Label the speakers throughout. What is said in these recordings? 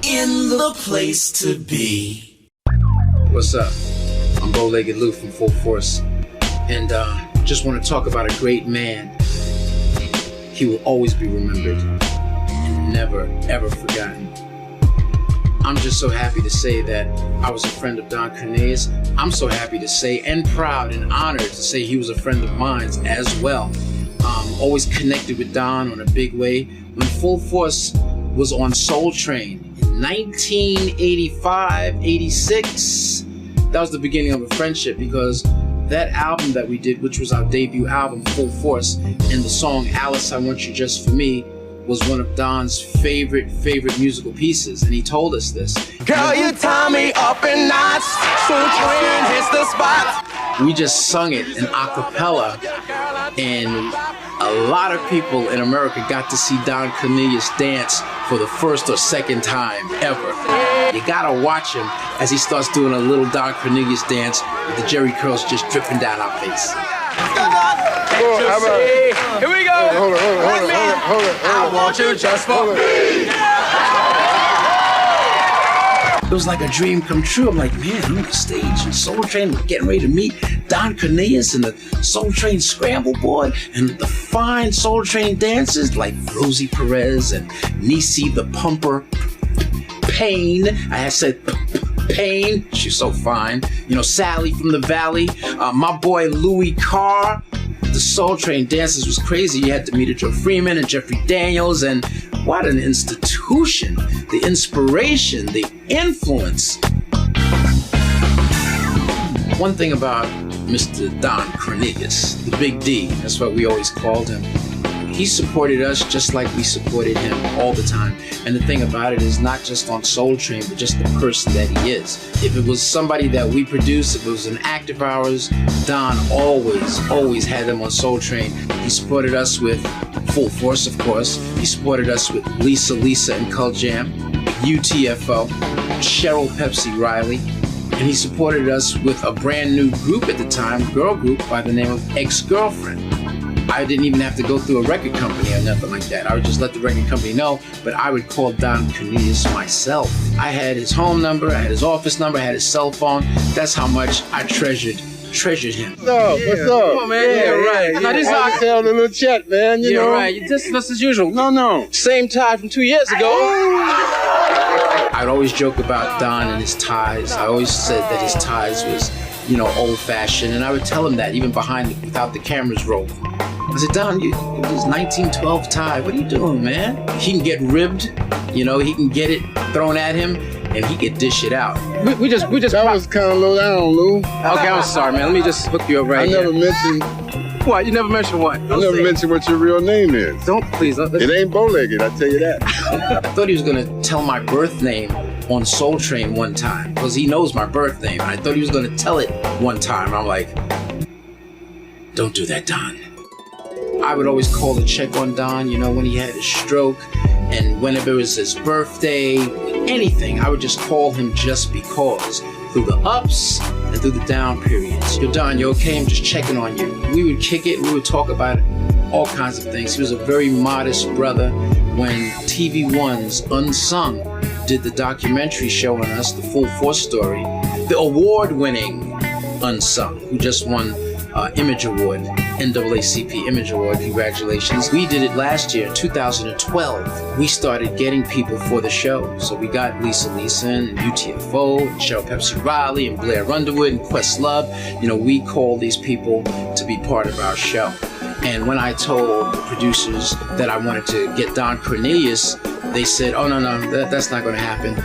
Speaker 1: in the place to be.
Speaker 2: What's up? I'm Bowlegged Lou from Full Force, and just want to talk about a great man. He will always be remembered and never, ever forgotten. I'm just so happy to say that I was a friend of Don Cornelius. I'm so happy to say, and proud and honored to say, he was a friend of mine as well. Always connected with Don on a big way. When Full Force was on Soul Train in 1985, 86, that was the beginning of a friendship, because that album that we did, which was our debut album, Full Force, and the song Alice, I Want You Just For Me, was one of Don's favorite musical pieces, and he told us this.
Speaker 1: Girl, you tie me up in knots, Soul Train hits the spot.
Speaker 2: We just sung it in a cappella, and a lot of people in America got to see Don Cornelius dance for the first or second time ever. You gotta watch him as he starts doing a little Don Cornelius dance with the jerry curls just dripping down our face.
Speaker 3: Here we go.
Speaker 1: Hold on. I want you just for me.
Speaker 2: It was like a dream come true. I'm like, man, I'm on the stage in Soul Train, getting ready to meet Don Cornelius and the Soul Train Scramble Board and the fine Soul Train dancers like Rosie Perez and Niecy the Pumper Payne. I had said Payne, she's so fine. You know, Sally from the Valley, my boy Louis Carr. The Soul Train dancers was crazy. You had to meet Joe Freeman and Jeffrey Daniels, and what an institution. The inspiration, the influence. One thing about Mr. Don Cornelius, the Big D, that's what we always called him. He supported us just like we supported him all the time. And the thing about it is not just on Soul Train, but just the person that he is. If it was somebody that we produced, if it was an act of ours, Don always had them on Soul Train. He supported us with Full Force, of course. He supported us with Lisa and Cult Jam, UTFO, Cheryl Pepsi Riley. And he supported us with a brand new group at the time, girl group, by the name of Ex-Girlfriend. I didn't even have to go through a record company or nothing like that. I would just let the record company know, but I would call Don Cornelius myself. I had his home number, I had his office number, I had his cell phone. That's how much I treasured him.
Speaker 3: What's up? What's up?
Speaker 2: Come on, man. Yeah, right.
Speaker 3: Now, this is how I tell the little chat, man. You know,
Speaker 2: right. Just as usual.
Speaker 3: No.
Speaker 2: Same tie from 2 years ago. I'd always joke about Don and his ties. I always said that his ties was, old-fashioned, and I would tell him that even without the cameras rolling. I said, Don, this 1912 tie. What are you doing, man? He can get ribbed, he can get it thrown at him, and he can dish it out.
Speaker 3: We just. That was kind of low down, Lou.
Speaker 2: Okay, I'm sorry, man. Let me just hook you up right here.
Speaker 3: I never mentioned.
Speaker 2: What? You never mentioned what?
Speaker 3: I never mentioned what your real name is.
Speaker 2: Please.
Speaker 3: It ain't Bowlegged, I tell you that.
Speaker 2: I thought he was gonna tell my birth name on Soul Train one time, because he knows my birth name, and I thought he was gonna tell it one time. I'm like, don't do that, Don. I would always call to check on Don, when he had his stroke, and whenever it was his birthday, anything, I would just call him just because. Through the ups and through the down periods. Yo, Don, you okay? I'm just checking on you. We would kick it, we would talk about all kinds of things. He was a very modest brother. When TV1's Unsung did the documentary showing us the Full Force story, the award-winning Unsung, who just won Image Award, NAACP Image Award, congratulations. We did it last year, 2012. We started getting people for the show. So we got Lisa and UTFO, and Cheryl Pepsi Riley, and Blair Underwood, and Questlove. We called these people to be part of our show. And when I told the producers that I wanted to get Don Cornelius, they said, oh, no, that's not going to happen.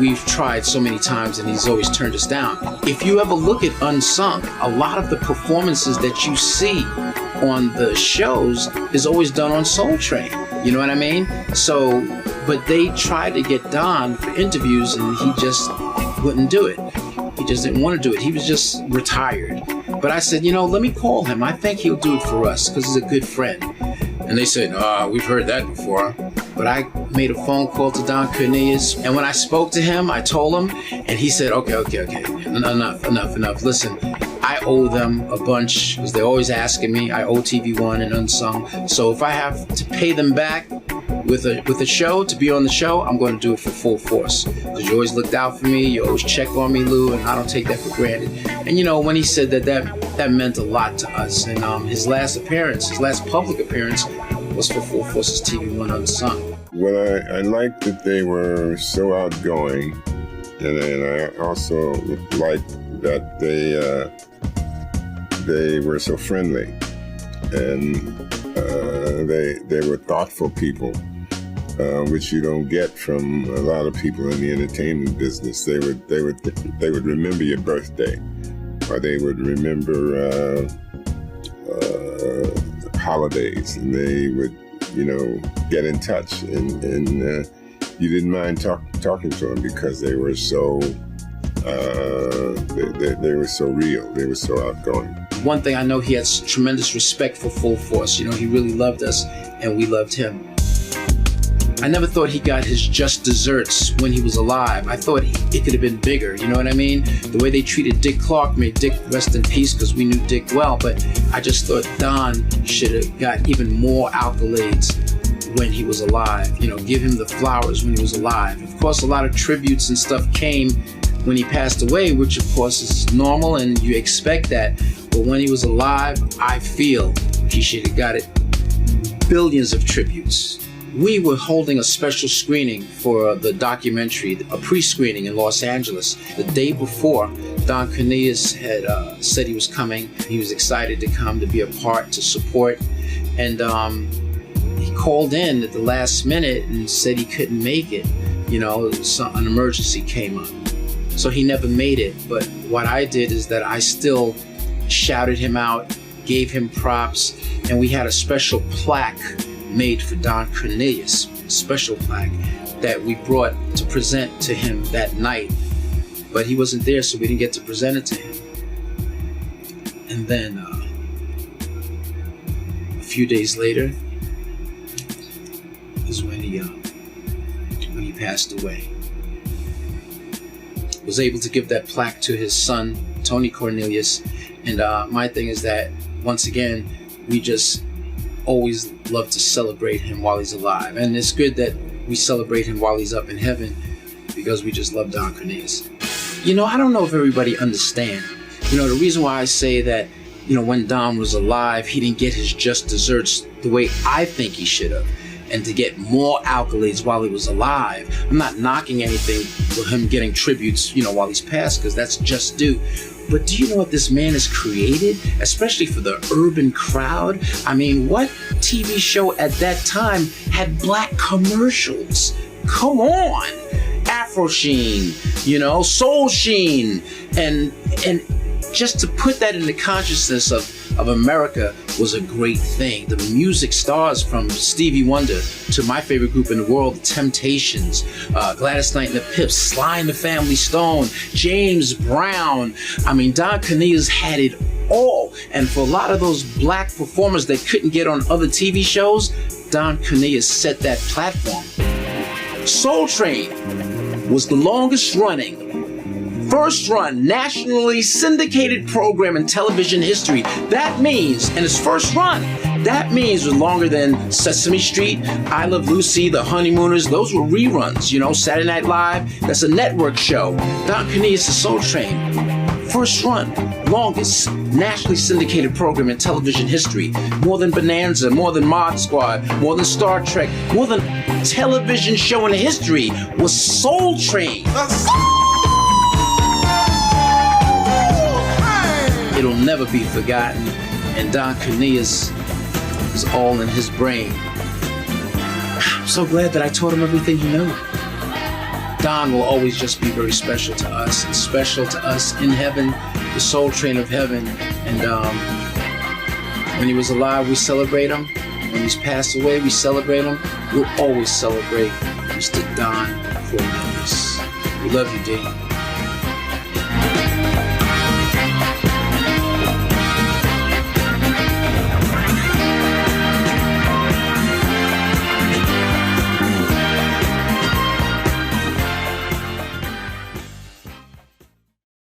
Speaker 2: We've tried so many times and he's always turned us down. If you ever look at Unsung, a lot of the performances that you see on the shows is always done on Soul Train. You know what I mean? So, but they tried to get Don for interviews and he just wouldn't do it. He just didn't want to do it. He was just retired. But I said, let me call him. I think he'll do it for us because he's a good friend. And they said, we've heard that before. But I made a phone call to Don Cornelius. And when I spoke to him, I told him, and he said, okay. Enough. Listen, I owe them a bunch because they're always asking me. I owe TV1 and Unsung. So if I have to pay them back with a show, to be on the show, I'm going to do it for full force. Because you always looked out for me, you always check on me, Lou, and I don't take that for granted. And you know, when he said that meant a lot to us. And his last public appearance was for Full Force's TV One Unsung.
Speaker 3: Well, I liked that they were so outgoing, and I also liked that they were so friendly, and they were thoughtful people, which you don't get from a lot of people in the entertainment business. They would remember your birthday, or they would remember holidays, and they would, you know, get in touch, and you didn't mind talking to them because they were so they were so real. They were so outgoing.
Speaker 2: One thing I know, he had tremendous respect for Full Force. You know, he really loved us, and we loved him. I never thought he got his just desserts when he was alive. I thought it could have been bigger, you know what I mean? The way they treated Dick Clark made Dick rest in peace, because we knew Dick well, but I just thought Don should have got even more accolades when he was alive. You know, give him the flowers when he was alive. Of course, a lot of tributes and stuff came when he passed away, which of course is normal and you expect that. But when he was alive, I feel he should have got it billions of tributes. We were holding a special screening for the documentary, a pre-screening in Los Angeles. The day before, Don Cornelius had said he was coming. He was excited to come, to be a part, to support. And he called in at the last minute and said he couldn't make it. You know, an emergency came up. So he never made it. But what I did is that I still shouted him out, gave him props, and we had a special plaque made for Don Cornelius, a special plaque that we brought to present to him that night. But he wasn't there, so we didn't get to present it to him. And then a few days later is when he passed away. Was able to give that plaque to his son, Tony Cornelius. And my thing is that, once again, we just always love to celebrate him while he's alive. And it's good that we celebrate him while he's up in heaven, because we just love Don Cornelius. You know, I don't know if everybody understands. You know, the reason why I say that, you know, when Don was alive, he didn't get his just desserts the way I think he should have, and to get more accolades while he was alive. I'm not knocking anything for him getting tributes, you know, while he's passed, because that's just due. But do you know what this man has created, especially for the urban crowd? I mean, what TV show at that time had black commercials? Come on! Afro Sheen, you know, Soul Sheen, and just to put that in the consciousness of America was a great thing. The music stars, from Stevie Wonder to my favorite group in the world, The Temptations, Gladys Knight and the Pips, Sly and the Family Stone, James Brown. I mean, Don Cornelius had it all. And for a lot of those black performers that couldn't get on other TV shows, Don Cornelius set that platform. Soul Train was the longest running, first run, nationally syndicated program in television history. That means, and its first run, that means it was longer than Sesame Street, I Love Lucy, The Honeymooners. Those were reruns, you know, Saturday Night Live. That's a network show. Don Cornelius' Soul Train, first run, longest nationally syndicated program in television history. More than Bonanza, more than Mod Squad, more than Star Trek, more than television show in history was Soul Train. It'll never be forgotten, and Don Cornelius is all in his brain. I'm so glad that I taught him everything he knew. Don will always just be very special to us, and special to us in heaven, the Soul Train of heaven. And when he was alive, we celebrate him. When he's passed away, we celebrate him. We'll always celebrate Mr. Don Cornelius. We love you, D.